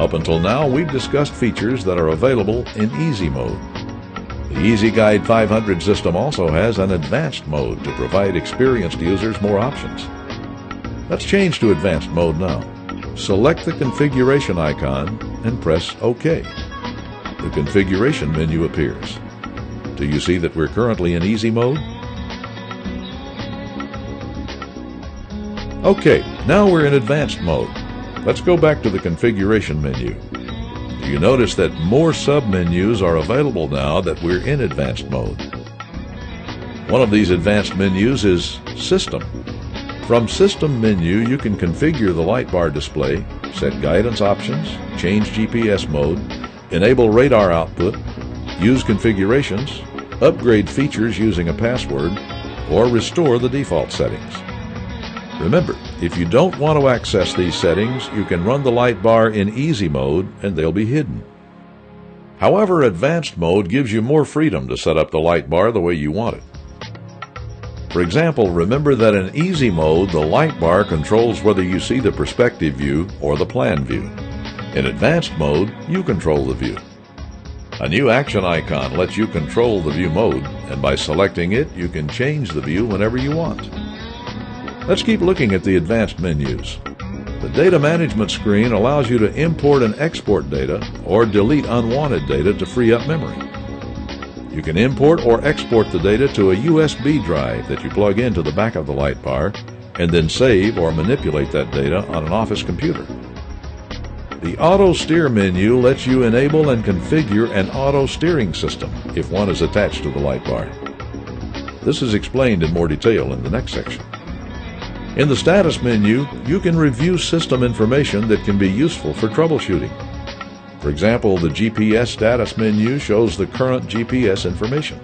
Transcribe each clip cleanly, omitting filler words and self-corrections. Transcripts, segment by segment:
Up until now, we've discussed features that are available in Easy Mode. The Easy Guide 500 system also has an Advanced Mode to provide experienced users more options. Let's change to Advanced Mode now. Select the configuration icon and press OK. The configuration menu appears. Do you see that we're currently in Easy Mode? OK, now we're in Advanced Mode. Let's go back to the configuration menu. Do you notice that more sub-menus are available now that we're in Advanced Mode? One of these advanced menus is System. From System menu, you can configure the light bar display, set guidance options, change GPS mode, enable radar output, use configurations, upgrade features using a password, or restore the default settings. Remember, if you don't want to access these settings, you can run the light bar in Easy Mode and they'll be hidden. However, Advanced Mode gives you more freedom to set up the light bar the way you want it. For example, remember that in Easy Mode, the light bar controls whether you see the perspective view or the plan view. In Advanced Mode, you control the view. A new action icon lets you control the view mode, and by selecting it, you can change the view whenever you want. Let's keep looking at the advanced menus. The data management screen allows you to import and export data or delete unwanted data to free up memory. You can import or export the data to a USB drive that you plug into the back of the light bar and then save or manipulate that data on an office computer. The Auto Steer menu lets you enable and configure an auto steering system if one is attached to the light bar. This is explained in more detail in the next section. In the Status menu, you can review system information that can be useful for troubleshooting. For example, the GPS status menu shows the current GPS information.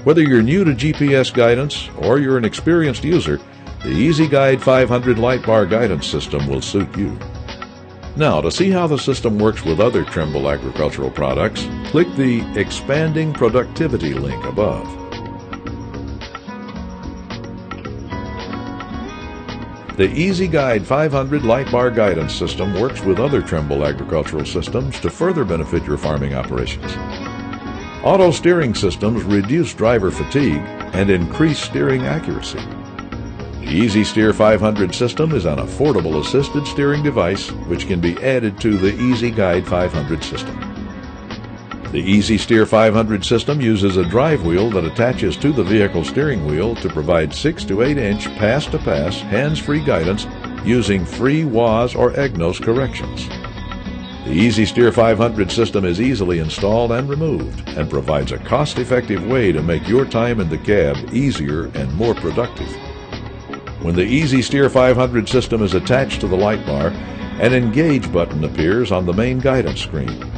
Whether you're new to GPS guidance or you're an experienced user, the Easy Guide 500 light bar guidance system will suit you. Now, to see how the system works with other Trimble agricultural products, click the Expanding Productivity link above. The Easy Guide 500 light bar guidance system works with other Trimble agricultural systems to further benefit your farming operations. Auto steering systems reduce driver fatigue and increase steering accuracy. The Easy Steer 500 system is an affordable assisted steering device which can be added to the Easy Guide 500 system. The Easy Steer 500 system uses a drive wheel that attaches to the vehicle steering wheel to provide 6 to 8 inch pass-to-pass hands-free guidance using free WAS or EGNOS corrections. The Easy Steer 500 system is easily installed and removed and provides a cost-effective way to make your time in the cab easier and more productive. When the Easy Steer 500 system is attached to the light bar, an Engage button appears on the main guidance screen.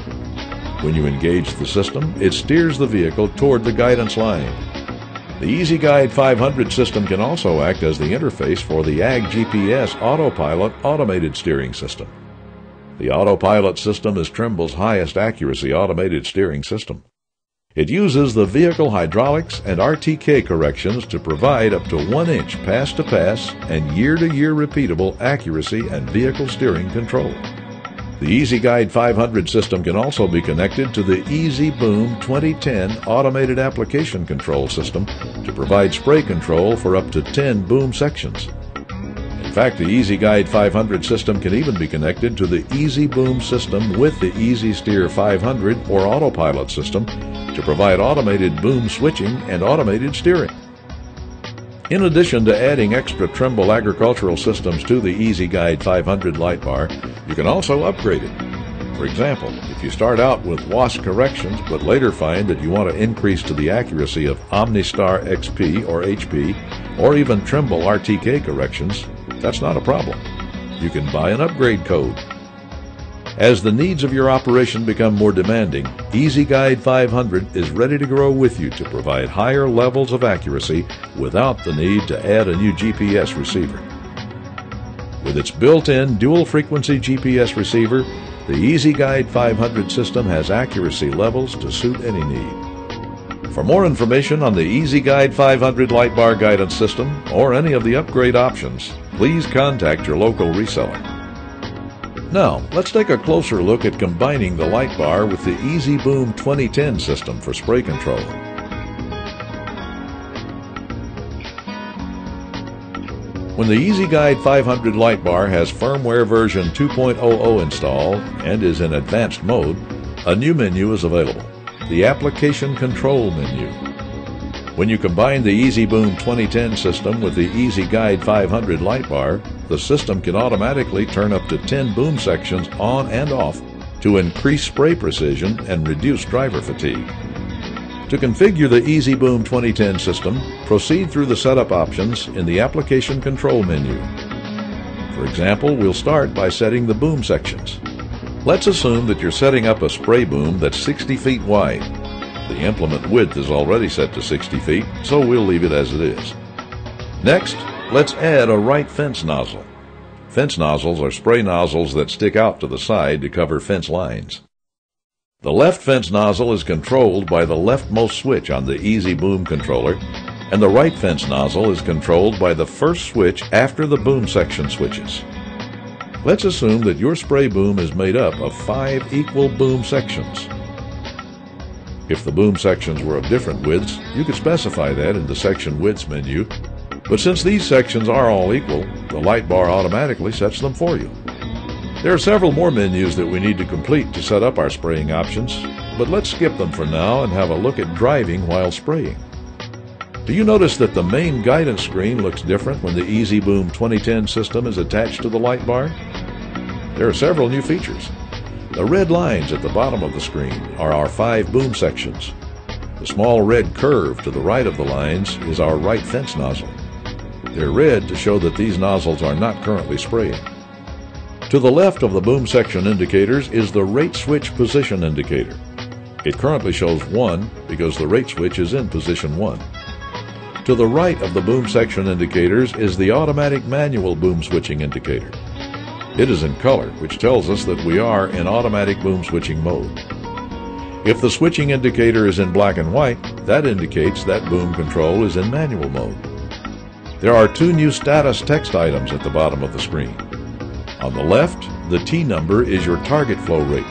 When you engage the system, it steers the vehicle toward the guidance line. The Easy Guide 500 system can also act as the interface for the Ag GPS Autopilot automated steering system. The Autopilot system is Trimble's highest accuracy automated steering system. It uses the vehicle hydraulics and RTK corrections to provide up to 1 inch pass-to-pass and year-to-year repeatable accuracy and vehicle steering control. The Easy Guide 500 system can also be connected to the Easy Boom 2010 automated application control system to provide spray control for up to 10 boom sections. In fact, the Easy Guide 500 system can even be connected to the Easy Boom system with the Easy Steer 500 or Autopilot system to provide automated boom switching and automated steering. In addition to adding extra Trimble agricultural systems to the Easy Guide 500 light bar, you can also upgrade it. For example, if you start out with WAS corrections but later find that you want to increase to the accuracy of OmniStar XP or HP or even Trimble RTK corrections, that's not a problem. You can buy an upgrade code. As the needs of your operation become more demanding, Easy Guide 500 is ready to grow with you to provide higher levels of accuracy without the need to add a new GPS receiver. With its built-in dual-frequency GPS receiver, the Easy Guide 500 system has accuracy levels to suit any need. For more information on the Easy Guide 500 light bar guidance system or any of the upgrade options, please contact your local reseller. Now, let's take a closer look at combining the light bar with the Easy Boom 2010 system for spray control. When the Easy Guide 500 light bar has firmware version 2.00 installed and is in advanced mode, a new menu is available, the Application Control menu. When you combine the Easy Boom 2010 system with the Easy Guide 500 light bar, the system can automatically turn up to 10 boom sections on and off to increase spray precision and reduce driver fatigue. To configure the Easy Boom 2010 system, proceed through the setup options in the Application Control menu. For example, we'll start by setting the boom sections. Let's assume that you're setting up a spray boom that's 60 feet wide. The implement width is already set to 60 feet, so we'll leave it as it is. Next, let's add a right fence nozzle. Fence nozzles are spray nozzles that stick out to the side to cover fence lines. The left fence nozzle is controlled by the leftmost switch on the Easy Boom controller, and the right fence nozzle is controlled by the first switch after the boom section switches. Let's assume that your spray boom is made up of 5 equal boom sections. If the boom sections were of different widths, you could specify that in the Section Widths menu, but since these sections are all equal, the light bar automatically sets them for you. There are several more menus that we need to complete to set up our spraying options, but let's skip them for now and have a look at driving while spraying. Do you notice that the main guidance screen looks different when the Easy Boom 2010 system is attached to the light bar? There are several new features. The red lines at the bottom of the screen are our 5 boom sections. The small red curve to the right of the lines is our right fence nozzle. They're red to show that these nozzles are not currently spraying. To the left of the boom section indicators is the rate switch position indicator. It currently shows 1 because the rate switch is in position 1. To the right of the boom section indicators is the automatic manual boom switching indicator. It is in color, which tells us that we are in automatic boom switching mode. If the switching indicator is in black and white, that indicates that boom control is in manual mode. There are 2 new status text items at the bottom of the screen. On the left, the T number is your target flow rate.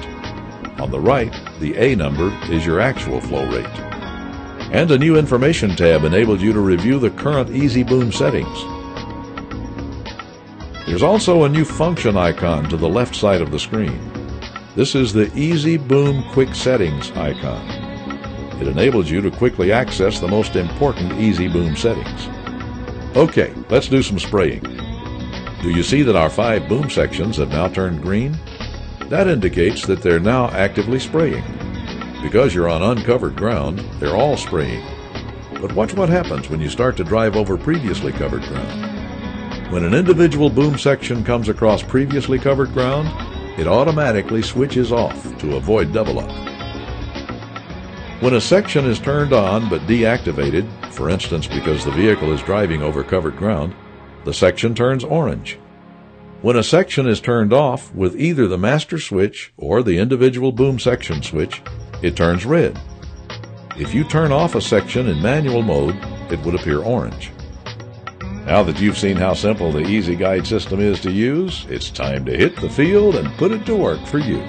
On the right, the A number is your actual flow rate. And a new information tab enables you to review the current Easy Boom settings. There's also a new function icon to the left side of the screen. This is the Easy Boom Quick Settings icon. It enables you to quickly access the most important Easy Boom settings. Okay, let's do some spraying. Do you see that our 5 boom sections have now turned green? That indicates that they're now actively spraying. Because you're on uncovered ground, they're all spraying. But watch what happens when you start to drive over previously covered ground. When an individual boom section comes across previously covered ground, it automatically switches off to avoid double up. When a section is turned on but deactivated, for instance because the vehicle is driving over covered ground, the section turns orange. When a section is turned off with either the master switch or the individual boom section switch, it turns red. If you turn off a section in manual mode, it would appear orange. Now that you've seen how simple the Easy Guide system is to use, it's time to hit the field and put it to work for you.